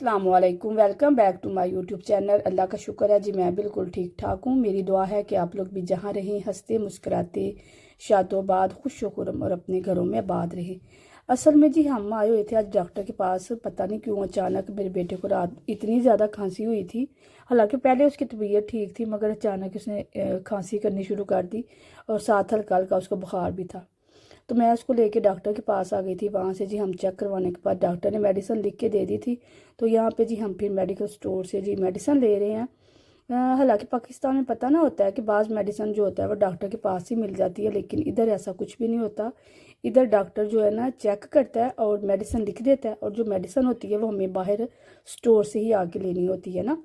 अस्सलामुअलैकुम, welcome back to my YouTube channel. अल्लाह का शुक्र है जी, मैं बिल्कुल ठीक ठाक हूँ। मेरी दुआ है कि आप लोग भी जहाँ रहें हंसते मुस्कुराते शादोबाद खुश खुरम और अपने घरों में आबाद रहें। असल में जी हम आए हुए थे आज डॉक्टर के पास। पता नहीं क्यों अचानक मेरे बेटे को रात इतनी ज़्यादा खांसी हुई थी। हालांकि पहले उसकी तबीयत ठीक थी, मगर अचानक उसने खांसी करनी शुरू कर दी और साथ हल्का हल्का उसको बुखार भी था। तो मैं उसको लेके डॉक्टर के पास आ गई थी। वहाँ से जी हम चेक करवाने के बाद डॉक्टर ने मेडिसिन लिख के दे दी थी। तो यहाँ पे जी हम फिर मेडिकल स्टोर से जी मेडिसिन ले रहे हैं। हालांकि पाकिस्तान में पता ना होता है कि बाज़ मेडिसिन जो होता है वो डॉक्टर के पास ही मिल जाती है, लेकिन इधर ऐसा कुछ भी नहीं होता। इधर डॉक्टर जो है ना चेक करता है और मेडिसिन लिख देता है, और जो मेडिसिन होती है वो हमें बाहर स्टोर से ही आके लेनी होती है ना।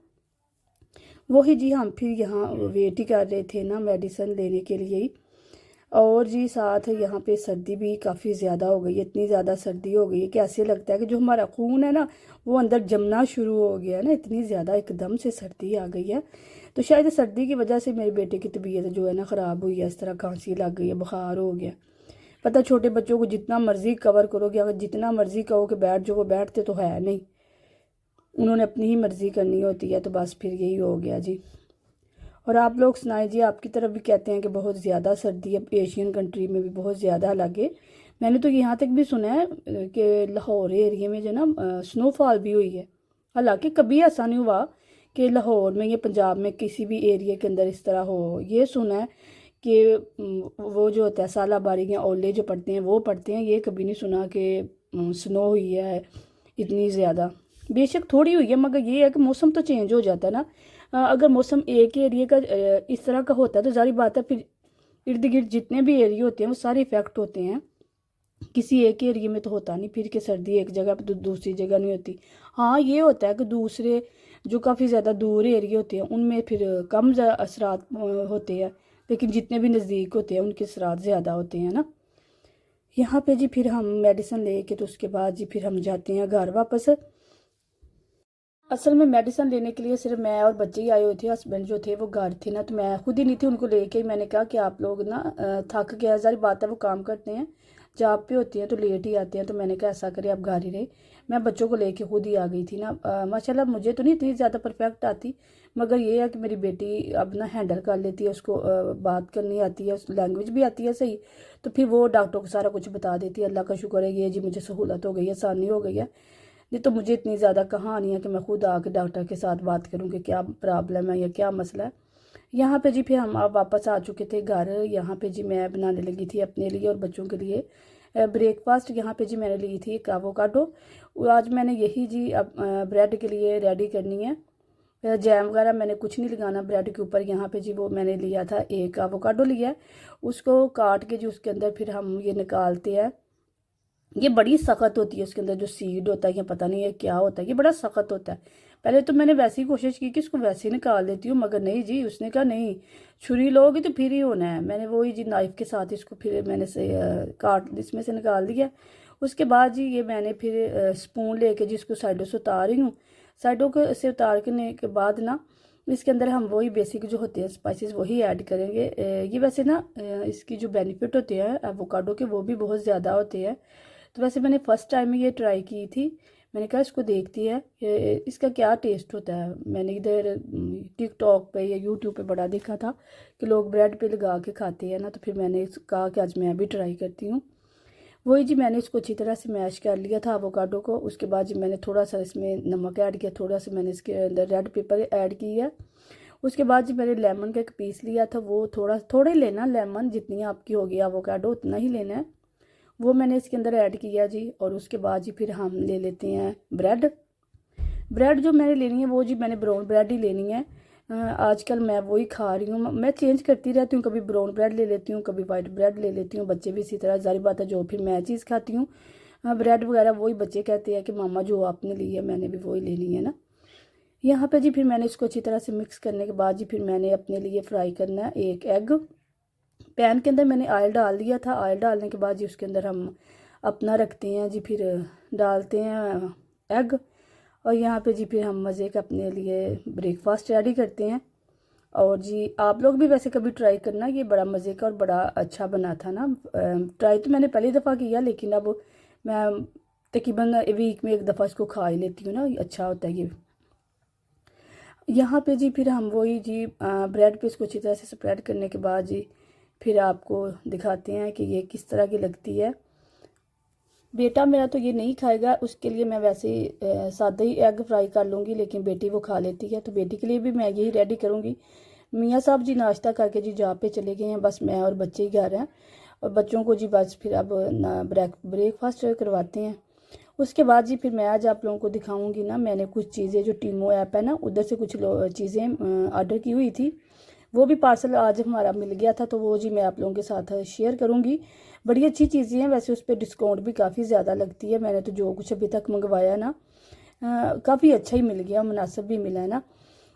वही जी हम फिर यहाँ वेट ही कर रहे थे ना मेडिसिन लेने के लिए ही। और जी साथ यहाँ पे सर्दी भी काफ़ी ज़्यादा हो गई है। इतनी ज़्यादा सर्दी हो गई है कि ऐसे लगता है कि जो हमारा खून है ना वो अंदर जमना शुरू हो गया है ना। इतनी ज़्यादा एकदम से सर्दी आ गई है। तो शायद सर्दी की वजह से मेरे बेटे की तबीयत जो है ना ख़राब हुई है। इस तरह खांसी लग गई है, बुखार हो गया। पता छोटे बच्चों को जितना मर्ज़ी कवर करोगे, अगर जितना मर्ज़ी कहो कि बैठ जो, वो बैठते तो है नहीं। उन्होंने अपनी ही मर्ज़ी करनी होती है। तो बस फिर यही हो गया जी। और आप लोग सुनाए जी, आपकी तरफ भी कहते हैं कि बहुत ज़्यादा सर्दी है एशियन कंट्री में भी बहुत ज़्यादा लगे। मैंने तो यहाँ तक भी सुना है कि लाहौर एरिया में जो ना स्नोफॉल भी हुई है। हालांकि कभी ऐसा नहीं हुआ कि लाहौर में या पंजाब में किसी भी एरिया के अंदर इस तरह हो। ये सुना है कि वो जो होता है साला बारिश या ओले जो पड़ते हैं वो पड़ते हैं। ये कभी नहीं सुना कि स्नो हुई है इतनी ज़्यादा। बेशक थोड़ी हुई है, मगर ये है कि मौसम तो चेंज हो जाता है ना। अगर मौसम एक ही एरिया का इस तरह का होता है तो जारी बात है फिर इर्द गिर्द जितने भी एरिया होते हैं वो सारे इफेक्ट होते हैं। किसी एक एरिया में तो होता नहीं फिर कि सर्दी एक जगह पे तो दूसरी जगह नहीं होती। हाँ ये होता है कि दूसरे जो काफ़ी ज़्यादा दूर एरिया होते हैं उनमें फिर कम असरात होते हैं, लेकिन जितने भी नज़दीक होते हैं उनके असरात ज़्यादा होते हैं ना। यहाँ पे जी फिर हम मेडिसिन लेके तो उसके बाद जी फिर हम जाते हैं घर वापस। असल में मेडिसिन लेने के लिए सिर्फ मैं और बच्चे ही आए हुए थे। हस्बैंड जो थे वो घर थे ना, तो मैं खुद ही नहीं थी। उनको लेके ही मैंने कहा कि आप लोग ना थक गया, सारी बात है वो काम करते हैं जॉब पे होती हैं तो लेट ही आते हैं। तो मैंने कहा ऐसा करिए आप घर ही रहे। मैं बच्चों को लेके खुद ही आ गई थी ना। माशाल्लाह मुझे तो नहीं इतनी ज़्यादा परफेक्ट आती, मगर ये है कि मेरी बेटी अब ना हैंडल कर लेती है। उसको बात करनी आती है, उस लैंग्वेज भी आती है सही। तो फिर वो डॉक्टर को सारा कुछ बता देती है। अल्लाह का शुक्र है ये जी मुझे सहूलत हो गई है, आसानी हो गई है। नहीं तो मुझे इतनी ज़्यादा कहाँ आनी है कि मैं खुद आके डॉक्टर के साथ बात करूँ कि क्या प्रॉब्लम है या क्या मसला है। यहाँ पे जी फिर हम अब वापस आ चुके थे घर। यहाँ पे जी मैं बनाने लगी थी अपने लिए और बच्चों के लिए ब्रेकफास्ट। यहाँ पे जी मैंने ली थी एक एवोकाडो। आज मैंने यही जी अब ब्रेड के लिए रेडी करनी है। जैम वगैरह मैंने कुछ नहीं लगाना ब्रेड के ऊपर। यहाँ पे जी वो मैंने लिया था एक एवोकाडो लिया है, उसको काट के जी उसके अंदर फिर हम ये निकालते हैं। ये बड़ी सख्त होती है, उसके अंदर जो सीड होता है या पता नहीं है क्या होता है, ये बड़ा सख्त होता है। पहले तो मैंने वैसे ही कोशिश की कि इसको वैसे ही निकाल देती हूँ, मगर नहीं जी, उसने कहा नहीं छुरी लोगे तो फिर ही होना है। मैंने वही जी नाइफ के साथ इसको फिर मैंने से काट इसमें से निकाल दिया। उसके बाद जी ये मैंने फिर स्पून लेके जी इसको साइडों से उतार रही हूँ। साइडों को से उतारने के बाद ना इसके अंदर हम वही बेसिक जो होते हैं स्पाइसेस वही ऐड करेंगे। ये वैसे ना इसकी जो बेनिफिट होते हैं एवोकाडो के वो भी बहुत ज़्यादा होते हैं। तो वैसे मैंने फ़र्स्ट टाइम में ये ट्राई की थी। मैंने कहा इसको देखती है इसका क्या टेस्ट होता है। मैंने इधर टिकटॉक पे या यूट्यूब पे बड़ा देखा था कि लोग ब्रेड पे लगा के खाते हैं ना, तो फिर मैंने कहा कि आज मैं भी ट्राई करती हूँ। वही जी मैंने इसको अच्छी तरह से मैश कर लिया था एवोकाडो को। उसके बाद जी मैंने थोड़ा सा इसमें नमक ऐड किया, थोड़ा सा मैंने इसके अंदर रेड पेपर ऐड किया। उसके बाद जी मैंने लेमन का एक पीस लिया था, वो थोड़ा थोड़ा ही लेना, लेमन जितनी आपकी होगी एवोकाडो उतना ही लेना है। वो मैंने इसके अंदर ऐड किया जी। और उसके बाद जी फिर हम ले लेते हैं ब्रेड। ब्रेड जो मैंने लेनी है वो जी मैंने ब्राउन ब्रेड ही लेनी है। आजकल मैं वही खा रही हूँ। मैं चेंज करती रहती हूँ, कभी ब्राउन ब्रेड ले लेती हूँ, कभी वाइट ब्रेड ले लेती हूँ। बच्चे भी इसी तरह, जारी बात है जो फिर मैं चीज़ खाती हूँ ब्रेड वगैरह वही बच्चे कहते हैं कि मामा जो आपने ली है मैंने भी वही लेनी है ना। यहाँ पे जी फिर मैंने इसको अच्छी तरह से मिक्स करने के बाद जी फिर मैंने अपने लिए फ्राई करना है एक एग। पैन के अंदर मैंने ऑयल डाल दिया था। ऑयल डालने के बाद जी उसके अंदर हम अपना रखते हैं जी, फिर डालते हैं एग। और यहाँ पे जी फिर हम मज़े का अपने लिए ब्रेकफास्ट रेडी करते हैं। और जी आप लोग भी वैसे कभी ट्राई करना, ये बड़ा मज़े का और बड़ा अच्छा बना था ना। ट्राई तो मैंने पहली दफ़ा किया, लेकिन अब मैं तकरीबन वीक में एक दफ़ा इसको खा ही लेती हूँ ना, अच्छा होता है ये। यहाँ पे जी फिर हम वही जी ब्रेड पे इसको अच्छी तरह से स्प्रेड करने के बाद जी फिर आपको दिखाते हैं कि ये किस तरह की लगती है। बेटा मेरा तो ये नहीं खाएगा, उसके लिए मैं वैसे ही सादा ही एग फ्राई कर लूँगी, लेकिन बेटी वो खा लेती है, तो बेटी के लिए भी मैं यही रेडी करूँगी। मियाँ साहब जी नाश्ता करके जी जॉब पे चले गए हैं, बस मैं और बच्चे ही घर हैं, और बच्चों को जी बस फिर अब ना ब्रेकफास्ट करवाते हैं। उसके बाद जी फिर मैं आज आप लोगों को दिखाऊंगी ना, मैंने कुछ चीज़ें जो टीमो ऐप है ना उधर से कुछ चीज़ें ऑर्डर की हुई थी, वो भी पार्सल आज हमारा मिल गया था, तो वो जी मैं आप लोगों के साथ शेयर करूंगी। बड़ी अच्छी चीज़ें हैं, वैसे उस पर डिस्काउंट भी काफ़ी ज़्यादा लगती है। मैंने तो जो कुछ अभी तक मंगवाया ना काफ़ी अच्छा ही मिल गया, मुनासिब भी मिला है ना।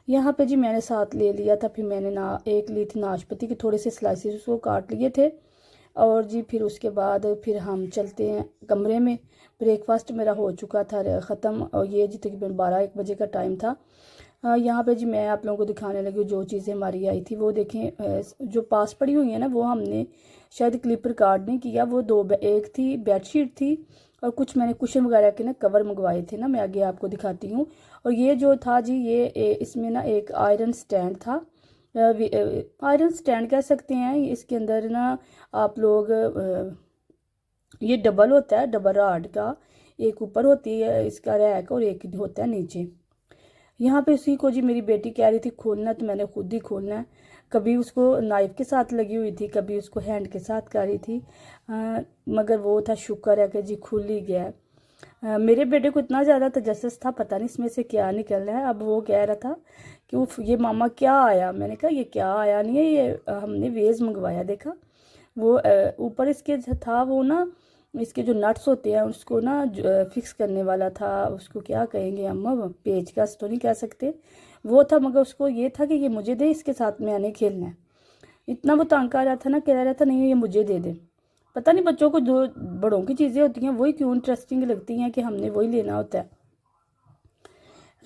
यहाँ पे जी मैंने साथ ले लिया था, फिर मैंने एक ली थी नाशपाती के थोड़े से स्लाइसेस, उसको काट लिए थे। और जी फिर उसके बाद फिर हम चलते हैं कमरे में। ब्रेकफास्ट मेरा हो चुका था ख़त्म, और ये जी तकरीबन 12-1 बजे का टाइम था। यहाँ पे जी मैं आप लोगों को दिखाने लगी जो चीज़ें हमारी आई थी, वो देखें जो पास पड़ी हुई है ना, वो हमने शायद क्लिप रिकॉर्ड नहीं किया। वो एक थी बेडशीट थी, और कुछ मैंने कुशन वगैरह के ना कवर मंगवाए थे ना, मैं आगे आपको दिखाती हूँ। और ये जो था जी ये इसमें ना एक आयरन स्टैंड था, आयरन स्टैंड कह सकते हैं। इसके अंदर ना आप लोग ये डबल होता है, डबल राड का, एक ऊपर होती है इसका रैक और एक होता है नीचे। यहाँ पे उसी को जी मेरी बेटी कह रही थी खोलना, तो मैंने खुद ही खोलना है। कभी उसको नाइफ के साथ लगी हुई थी, कभी उसको हैंड के साथ कर रही थी, मगर वो था, शुक्र है कि जी खुल ही गया। मेरे बेटे को इतना ज़्यादा तजस्सुस था, पता नहीं इसमें से क्या निकल रहा है। अब वो कह रहा था कि उफ ये मामा क्या आया। मैंने कहा ये क्या आया नहीं है, ये हमने वेज मंगवाया। देखा वो ऊपर इसके था, वो ना इसके जो नट्स होते हैं उसको ना फिक्स करने वाला था, उसको क्या कहेंगे हम, पेचकस तो नहीं कह सकते, वो था। मगर उसको ये था कि ये मुझे दे, इसके साथ मैंने खेलना है। इतना वो तंग आ रहा था ना, कह रहा था नहीं ये मुझे दे दे। पता नहीं बच्चों को जो बड़ों की चीज़ें होती हैं वही क्यों इंटरेस्टिंग लगती हैं कि हमने वही लेना होता है।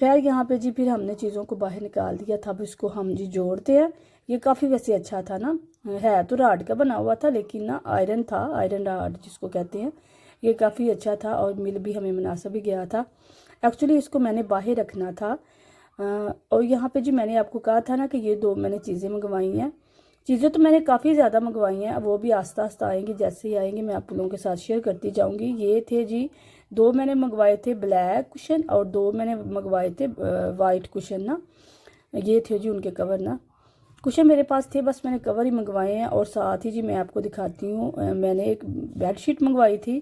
खैर यहाँ पे जी फिर हमने चीज़ों को बाहर निकाल दिया था, अब इसको हम जी जोड़ते हैं। ये काफ़ी वैसे अच्छा था ना, है तो राड का बना हुआ था, लेकिन ना आयरन था, आयरन राड जिसको कहते हैं। ये काफ़ी अच्छा था, और मिल भी हमें मुनासिब भी गया था। एक्चुअली इसको मैंने बाहर रखना था। और यहाँ पे जी मैंने आपको कहा था ना कि ये 2 मैंने चीज़ें मंगवाई हैं। चीज़ें तो मैंने काफ़ी ज़्यादा मंगवाई हैं, अब वो भी आस्ता आस्ता आएंगी, जैसे ही आएंगी मैं आप लोगों के साथ शेयर करती जाऊँगी। ये थे जी 2 मैंने मंगवाए थे ब्लैक कुशन, और 2 मैंने मंगवाए थे वाइट कुशन ना, ये थे जी उनके कवर ना। कुशन मेरे पास थे, बस मैंने कवर ही मंगवाए हैं। और साथ ही जी मैं आपको दिखाती हूँ, मैंने एक बेडशीट मंगवाई थी,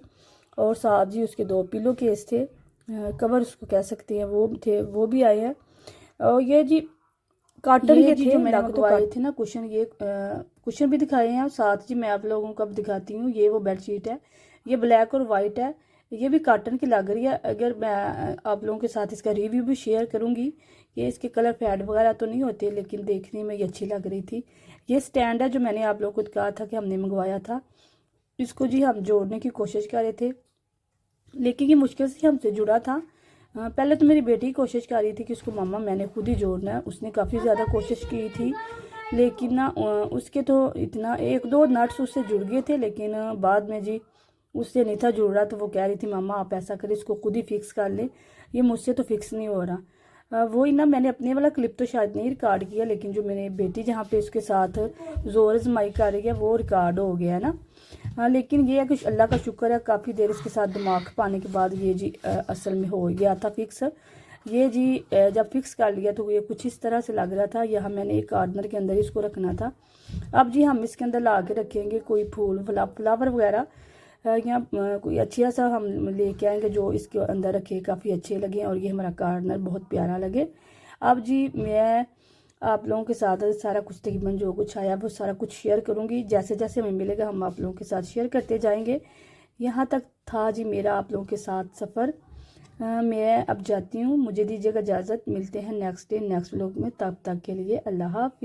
और साथ जी उसके 2 पिलो केस थे, कवर उसको कह सकते हैं, वो थे, वो भी आए हैं। और ये जी कॉटन के थे, जो मैंने मंगवाए थे ना कुशन, ये कुशन भी दिखाए हैं। साथ जी मैं आप लोगों को अब दिखाती हूँ, ये वो बेडशीट है, ये ब्लैक और वाइट है, ये भी कॉटन की लग रही है। अगर मैं आप लोगों के साथ इसका रिव्यू भी शेयर करूँगी, ये इसके कलर फेड वगैरह तो नहीं होते, लेकिन देखने में ये अच्छी लग रही थी। ये स्टैंड है जो मैंने आप लोगों को कहा था कि हमने मंगवाया था, इसको जी हम जोड़ने की कोशिश कर रहे थे, लेकिन ये मुश्किल से हमसे जुड़ा था। पहले तो मेरी बेटी कोशिश कर रही थी कि उसको मामा मैंने खुद ही जोड़ना है, उसने काफ़ी ज़्यादा कोशिश की थी, लेकिन ना उसके तो इतना 1-2 नट्स उससे जुड़ गए थे, लेकिन बाद में जी उससे नहीं था जुड़ रहा। तो वो कह रही थी मामा आप ऐसा करें इसको खुद ही फिक्स कर ले, ये मुझसे तो फिक्स नहीं हो रहा। वही ना, मैंने अपने वाला क्लिप तो शायद नहीं रिकॉर्ड किया, लेकिन जो मेरी बेटी जहाँ पे उसके साथ जोर आजमाई कर रही है वो रिकॉर्ड हो गया है ना। हाँ, लेकिन ये है कि अल्लाह का शुक्र है, काफ़ी देर इसके साथ दिमाग पाने के बाद ये जी असल में हो गया था फिक्स। ये जी जब फिक्स कर लिया तो ये कुछ इस तरह से लग रहा था। यहाँ मैंने एक कार्नर के अंदर इसको रखना था। अब जी हम इसके अंदर ला के रखेंगे कोई फूल फ्लावर वगैरह, या कोई अच्छा सा हम लेके आएंगे जो इसके अंदर रखे काफ़ी अच्छे लगे, और ये हमारा कार्नर बहुत प्यारा लगे। अब जी मैं आप लोगों के साथ सारा कुछ तकरीबन जो कुछ आया वो सारा कुछ शेयर करूँगी, जैसे जैसे हमें मिलेगा हम आप लोगों के साथ शेयर करते जाएंगे। यहाँ तक था जी मेरा आप लोगों के साथ सफ़र। मैं अब जाती हूँ, मुझे दीजिएगा इजाज़त, मिलते हैं नेक्स्ट डे नेक्स्ट व्लॉग में, तब तक के लिए अल्लाह हाफ़िज़।